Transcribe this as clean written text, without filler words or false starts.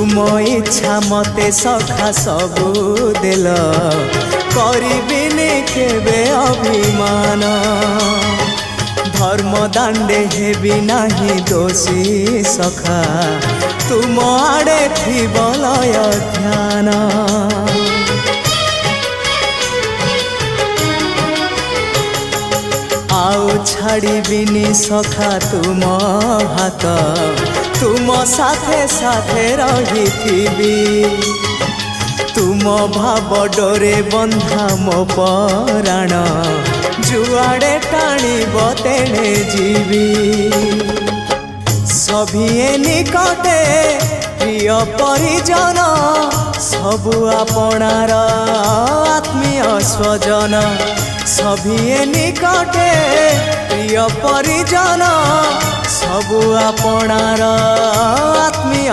तुम इच्छा मते सखा सबू देल करिबिनी केबे अभिमान धर्म दांडे हेबी नाही दोषी सखा तुम आड़े थी बलय ध्यान आउ छाड़िबिनी सखा तुम हाथ तुम साथे साथे रही तुम भाव डोरे बंधा मो पराण जुआड़े टाणीब तेणे जीवी सभिए निकटे प्रिय परिजन सबु आपणार आत्मीय स्वजन सभिए निकटे प्रिय परिजन सबु आपणार आत्मीय